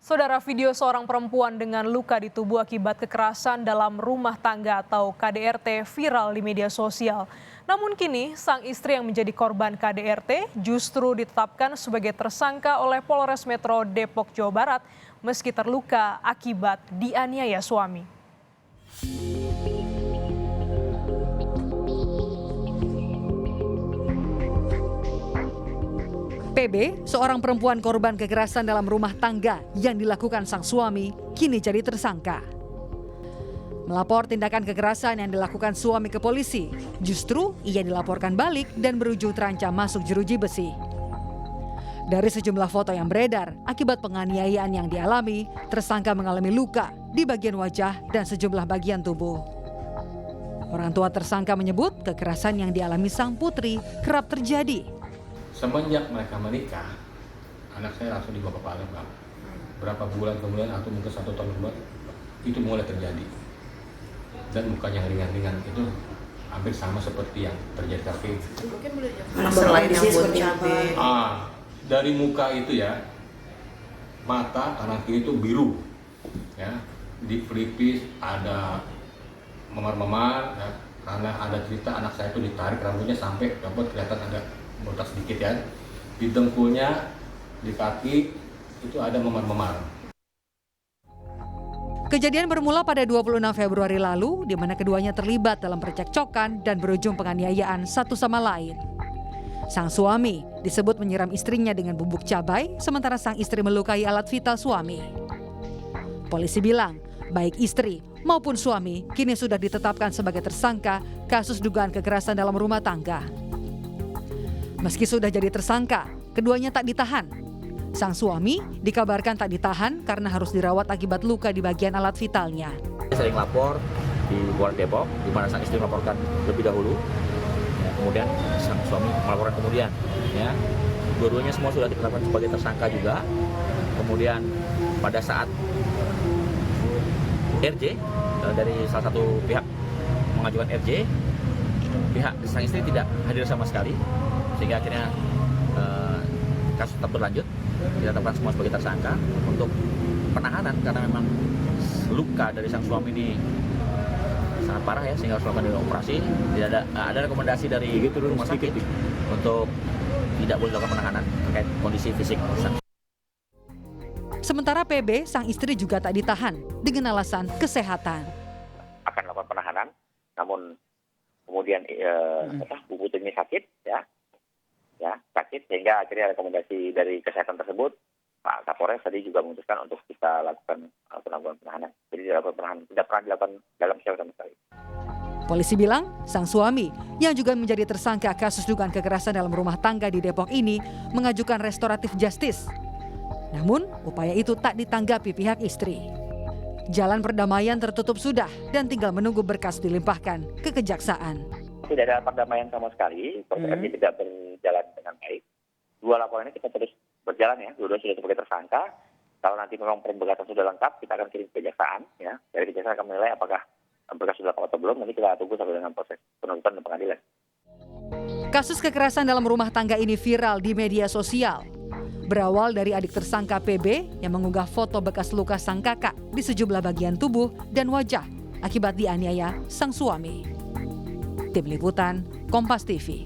Saudara, video seorang perempuan dengan luka di tubuh akibat kekerasan dalam rumah tangga atau KDRT viral di media sosial. Namun kini sang istri yang menjadi korban KDRT justru ditetapkan sebagai tersangka oleh Polres Metro Depok, Jawa Barat meski terluka akibat dianiaya suami. PB, seorang perempuan korban kekerasan dalam rumah tangga yang dilakukan sang suami, kini jadi tersangka. Melapor tindakan kekerasan yang dilakukan suami ke polisi, justru ia dilaporkan balik dan berujung terancam masuk jeruji besi. Dari sejumlah foto yang beredar, akibat penganiayaan yang dialami, tersangka mengalami luka di bagian wajah dan sejumlah bagian tubuh. Orang tua tersangka menyebut kekerasan yang dialami sang putri kerap terjadi. Semenjak mereka menikah, anak saya langsung dibawa ke Palembang. Berapa bulan kemudian atau mungkin 1 tahun kemudian itu mulai terjadi. Dan mukanya ringan-ringan itu hampir sama seperti yang terjadi kaki. Masalah lain yang buat Dari muka itu ya, mata kanan kiri itu biru, ya, di pelipis ada memar-memar, ya, karena ada cerita anak saya itu ditarik rambutnya sampai dapat kelihatan ada botak sedikit ya. Di dengkulnya, di kaki itu ada memar-memar. Kejadian bermula pada 26 Februari lalu, di mana keduanya terlibat dalam percekcokan dan berujung penganiayaan satu sama lain. Sang suami disebut menyiram istrinya dengan bubuk cabai, sementara sang istri melukai alat vital suami. Polisi bilang, baik istri maupun suami kini sudah ditetapkan sebagai tersangka kasus dugaan kekerasan dalam rumah tangga. Meski sudah jadi tersangka, keduanya tak ditahan. Sang suami dikabarkan tak ditahan karena harus dirawat akibat luka di bagian alat vitalnya. Sering lapor di Polres Depok, di mana sang istri melaporkan lebih dahulu, ya, kemudian sang suami melaporkan kemudian. Ya, dua-duanya semua sudah ditetapkan sebagai tersangka juga. Kemudian pada saat RJ dari salah satu pihak mengajukan RJ, pihak sang istri tidak hadir sama sekali, sehingga akhirnya kasus tetap berlanjut. Ditetapkan semua sebagai tersangka untuk penahanan karena memang luka dari sang suami ini sangat parah ya, sehingga harus melakukan operasi. Tidak ada rekomendasi dari rumah sakit untuk tidak boleh dilakukan penahanan terkait kondisi fisik sang. Sementara PB, sang istri juga tak ditahan dengan alasan kesehatan. Akan melakukan penahanan, namun kemudian Bu Putri ini sakit ya sakit, sehingga akhirnya rekomendasi dari kesehatan tersebut Pak Kapolres tadi juga memutuskan untuk kita lakukan penangguhan penahanan. Jadi tidak pernah dilakukan dalam siapa sama sekali. Polisi bilang sang suami yang juga menjadi tersangka kasus dugaan kekerasan dalam rumah tangga di Depok ini mengajukan restoratif justice. Namun upaya itu tak ditanggapi pihak istri. Jalan perdamaian tertutup sudah dan tinggal menunggu berkas dilimpahkan ke kejaksaan. Tidak ada perdamaian sama sekali, proses ini tidak berjalan dengan baik. Dua laporan ini kita terus berjalan ya, dua-dua sudah sebagai tersangka. Kalau nanti memang perbekasan sudah lengkap, kita akan kirim ke kejaksaan ya. Dari kejaksaan akan menilai apakah berkas sudah lengkap atau belum, nanti kita tunggu sampai dengan proses penuntutan dan pengadilan. Kasus kekerasan dalam rumah tangga ini viral di media sosial. Berawal dari adik tersangka PB yang mengunggah foto bekas luka sang kakak di sejumlah bagian tubuh dan wajah akibat dianiaya sang suami. Tim Liputan, Kompas TV.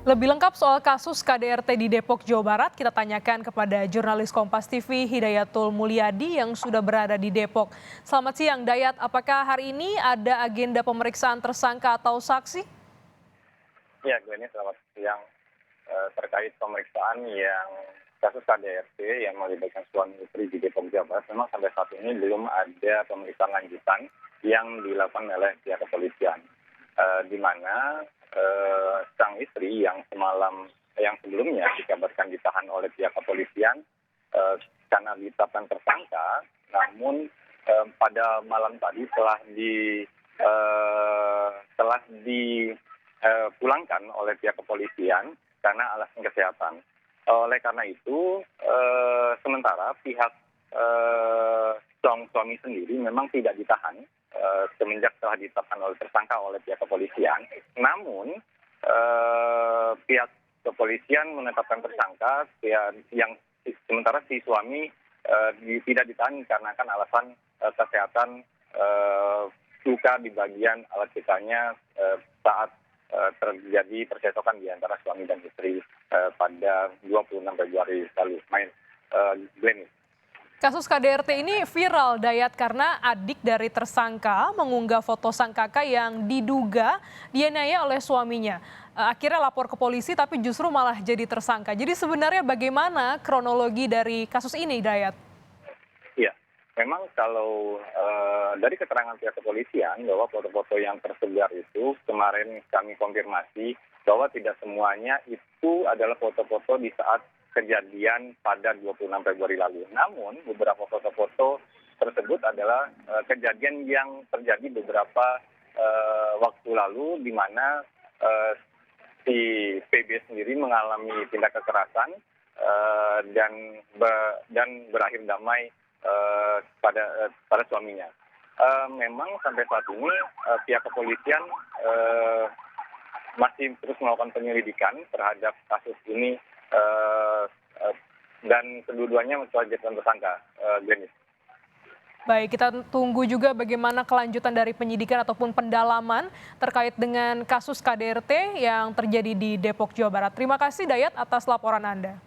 Lebih lengkap soal kasus KDRT di Depok, Jawa Barat, kita tanyakan kepada jurnalis Kompas TV Hidayatul Mulyadi yang sudah berada di Depok. Selamat siang, Dayat. Apakah hari ini ada agenda pemeriksaan tersangka atau saksi? Ya, Glenny, selamat siang. Terkait pemeriksaan yang kasus KDRT yang melibatkan suami istri di Depok, Jawa Barat, memang sampai saat ini belum ada pemeriksaan lanjutan yang dilakukan oleh pihak kepolisian, di mana sang istri yang sebelumnya dikabarkan ditahan oleh pihak kepolisian karena ditetapkan tersangka, namun pada malam tadi telah dipulangkan oleh pihak kepolisian karena alasan kesehatan. Oleh karena itu, sementara pihak suami sendiri memang tidak ditahan semenjak telah ditetapkan oleh tersangka oleh pihak kepolisian. Namun pihak kepolisian menetapkan tersangka yang sementara si suami tidak ditahan karena kan alasan kesehatan, luka di bagian alat vitalnya saat terjadi percekcokan di antara suami dan istri pada 26 Februari lalu. Glenn. Kasus KDRT ini viral, Dayat, karena adik dari tersangka mengunggah foto sang kakak yang diduga dianiaya oleh suaminya. Akhirnya lapor ke polisi tapi justru malah jadi tersangka. Jadi sebenarnya bagaimana kronologi dari kasus ini, Dayat? Iya, memang kalau dari keterangan pihak kepolisian bahwa foto-foto yang tersebar itu kemarin kami konfirmasi bahwa tidak semuanya itu adalah foto-foto di saat kejadian pada 26 Februari lalu. Namun beberapa foto-foto tersebut adalah kejadian yang terjadi beberapa waktu lalu di mana si PB sendiri mengalami tindak kekerasan dan berakhir damai pada suaminya. Memang sampai saat ini pihak kepolisian masih terus melakukan penyelidikan terhadap kasus ini dan kedua-duanya mencoba jadikan tersangka. Glenis. Baik, kita tunggu juga bagaimana kelanjutan dari penyidikan ataupun pendalaman terkait dengan kasus KDRT yang terjadi di Depok, Jawa Barat. Terima kasih, Dayat, atas laporan Anda.